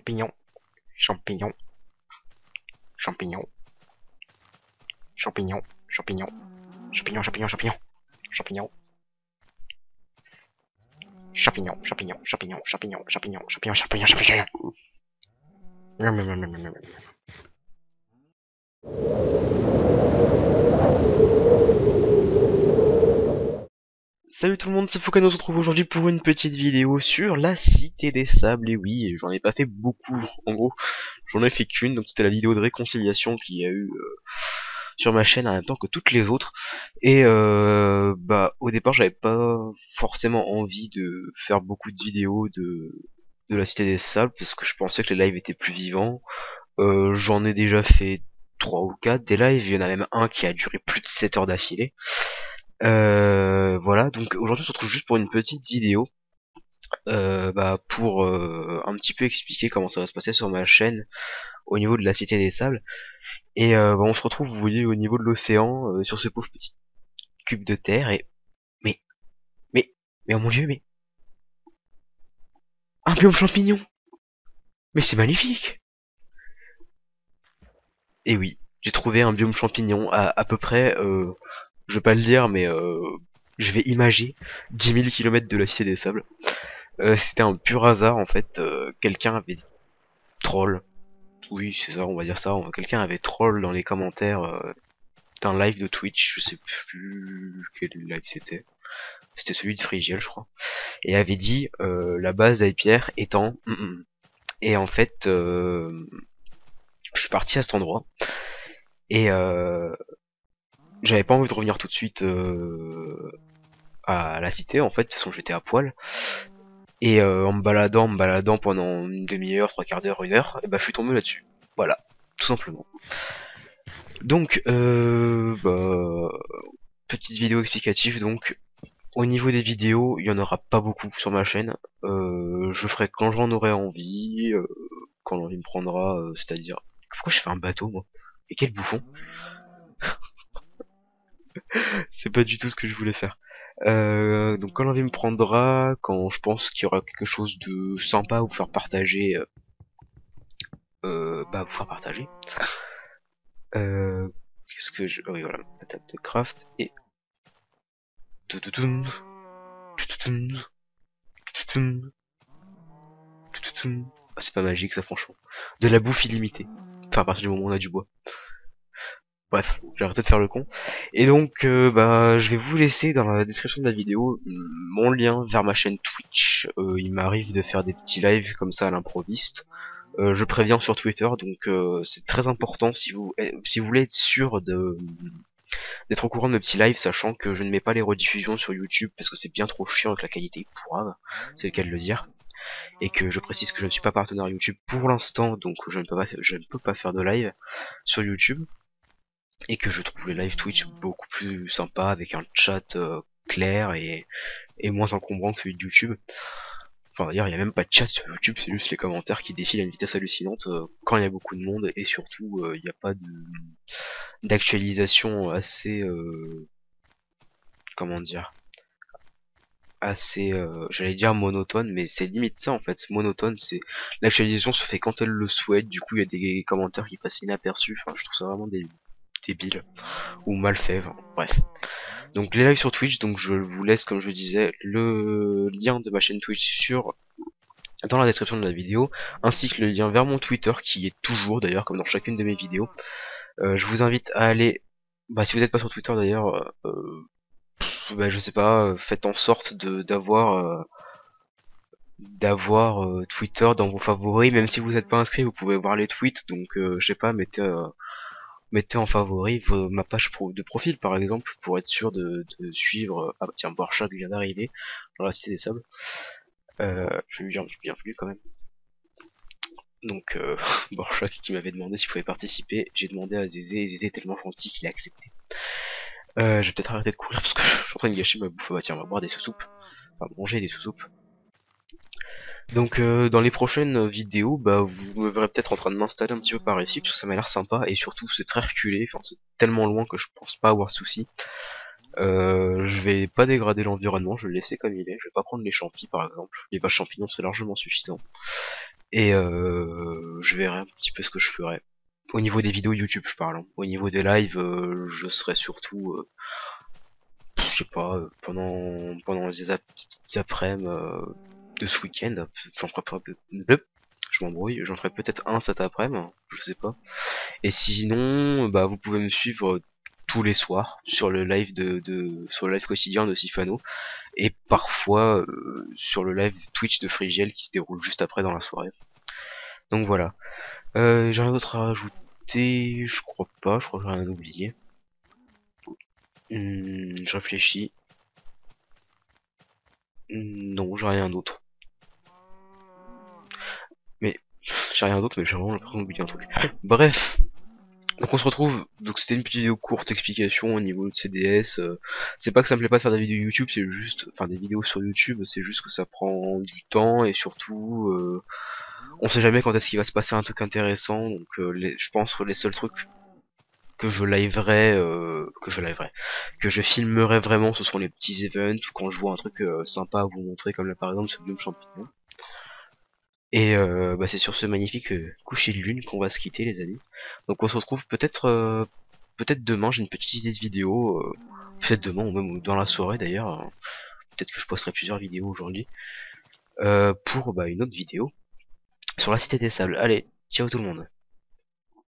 Champignon, champignon, champignon, champignon, champignon, champignon, champignon, champignon, champignon, champignon, champignon, champignon, champignon, champignon, champignon, champignon, champignon. Salut tout le monde, c'est Foucan, on se retrouve aujourd'hui pour une petite vidéo sur la Cité des Sables. Et oui, j'en ai pas fait beaucoup, en gros, j'en ai fait qu'une, donc c'était la vidéo de réconciliation qu'il y a eu sur ma chaîne en même temps que toutes les autres. Et bah au départ j'avais pas forcément envie de faire beaucoup de vidéos de la Cité des Sables parce que je pensais que les lives étaient plus vivants. J'en ai déjà fait 3 ou 4 des lives, il y en a même un qui a duré plus de 7 heures d'affilée. Voilà, donc aujourd'hui on se retrouve juste pour une petite vidéo bah, pour un petit peu expliquer comment ça va se passer sur ma chaîne au niveau de la Cité des Sables. Et bah, on se retrouve, vous voyez, au niveau de l'océan, sur ce pauvre petit cube de terre. Et mais mais mais oh mon dieu, mais un biome champignon, mais c'est magnifique. Et oui, j'ai trouvé un biome champignon à peu près, je vais pas le dire, mais je vais imager 10 000 km de la Cité des Sables. C'était un pur hasard en fait. Quelqu'un avait troll, oui c'est ça, on va dire ça. Quelqu'un avait troll dans les commentaires d'un live de Twitch, je sais plus quel live c'était. C'était celui de Frigiel, je crois. Et avait dit la base d'Hypierre étant. Et en fait, je suis parti à cet endroit et j'avais pas envie de revenir tout de suite à la cité. En fait, de toute façon, j'étais à poil. Et en me baladant pendant une demi-heure, trois quarts d'heure, une heure, et bah je suis tombé là-dessus. Voilà, tout simplement. Donc, bah, petite vidéo explicative. Donc, au niveau des vidéos, il y en aura pas beaucoup sur ma chaîne. Je ferai quand j'en aurai envie, quand l'envie me prendra, c'est-à-dire... Pourquoi je fais un bateau, moi? Et quel bouffon! C'est pas du tout ce que je voulais faire. Donc quand l'envie me prendra, quand je pense qu'il y aura quelque chose de sympa à vous faire partager, bah vous faire partager. Qu'est-ce que je... oui voilà, la table de craft et... Ah, c'est pas magique ça franchement. De la bouffe illimitée. Enfin à partir du moment où on a du bois. Bref, j'ai arrêté de faire le con. Et donc, bah, je vais vous laisser dans la description de la vidéo mon lien vers ma chaîne Twitch. Il m'arrive de faire des petits lives comme ça à l'improviste. Je préviens sur Twitter, donc c'est très important si vous voulez être sûr d'être au courant de mes petits lives, sachant que je ne mets pas les rediffusions sur YouTube parce que c'est bien trop chiant avec la qualité pourrave, c'est le cas de le dire. Et que je précise que je ne suis pas partenaire YouTube pour l'instant, donc je ne peux pas faire de live sur YouTube. Et que je trouve les live Twitch beaucoup plus sympa avec un chat clair et moins encombrant que celui de YouTube. Enfin d'ailleurs il n'y a même pas de chat sur YouTube, c'est juste les commentaires qui défilent à une vitesse hallucinante quand il y a beaucoup de monde, et surtout il n'y a pas d'actualisation assez comment dire, assez j'allais dire monotone, mais c'est limite ça en fait. Monotone, c'est l'actualisation se fait quand elle le souhaite, du coup il y a des commentaires qui passent inaperçus. Enfin je trouve ça vraiment débile ou mal fait, enfin, bref. Donc les lives sur Twitch, donc je vous laisse comme je disais le lien de ma chaîne Twitch dans la description de la vidéo, ainsi que le lien vers mon Twitter qui est toujours d'ailleurs comme dans chacune de mes vidéos. Je vous invite à aller, bah si vous n'êtes pas sur Twitter d'ailleurs, bah je sais pas, faites en sorte d'avoir Twitter dans vos favoris, même si vous n'êtes pas inscrit, vous pouvez voir les tweets, donc je sais pas, mettez en favori ma page de profil par exemple pour être sûr de suivre. Ah bah tiens, Borchardt vient d'arriver dans la Cité des Sables. Je vais lui dire bienvenue quand même. Donc Borchardt qui m'avait demandé s'il pouvait participer, j'ai demandé à Zézé et Zézé est tellement gentil qu'il a accepté. Je vais peut-être arrêter de courir parce que je suis en train de gâcher ma bouffe. Ah bah tiens, on va boire des sous-soupes, enfin manger des sous-soupes. Donc dans les prochaines vidéos, bah vous me verrez peut-être en train de m'installer un petit peu par ici, parce que ça m'a l'air sympa, et surtout c'est très reculé, enfin c'est tellement loin que je pense pas avoir de soucis. Je vais pas dégrader l'environnement, je vais le laisser comme il est, je vais pas prendre les champis par exemple, les vaches champignons c'est largement suffisant. Et je verrai un petit peu ce que je ferai. Au niveau des vidéos YouTube, je parle, hein. Au niveau des lives, je serai surtout, je sais pas, pendant les après-midi de ce week-end, j'en ferai pas, je m'embrouille, j'en ferai peut-être un cet après-midi, je sais pas. Et sinon, bah vous pouvez me suivre tous les soirs sur le live sur le live quotidien de Sifano et parfois sur le live Twitch de Frigiel qui se déroule juste après dans la soirée. Donc voilà. J'ai rien d'autre à rajouter, je crois pas, je crois que j'ai rien oublié. Je réfléchis. Non, j'ai rien d'autre. Mais j'ai rien d'autre, mais j'ai vraiment l'impression d'oublier un truc. Bref, donc on se retrouve. Donc c'était une petite vidéo courte explication au niveau de CDS. C'est pas que ça me plaît pas de faire des vidéos YouTube, c'est juste, enfin des vidéos sur YouTube, c'est juste que ça prend du temps et surtout, on sait jamais quand est-ce qu'il va se passer un truc intéressant. Donc je pense que les seuls trucs que je liverai, que je filmerai vraiment, ce seront les petits events ou quand je vois un truc sympa à vous montrer, comme là par exemple ce biome champignon. Et bah, c'est sur ce magnifique coucher de lune qu'on va se quitter, les amis. Donc on se retrouve peut-être demain. J'ai une petite idée de vidéo, peut-être demain ou même dans la soirée d'ailleurs. Peut-être que je posterai plusieurs vidéos aujourd'hui pour bah, une autre vidéo sur la Cité des Sables. Allez, ciao tout le monde.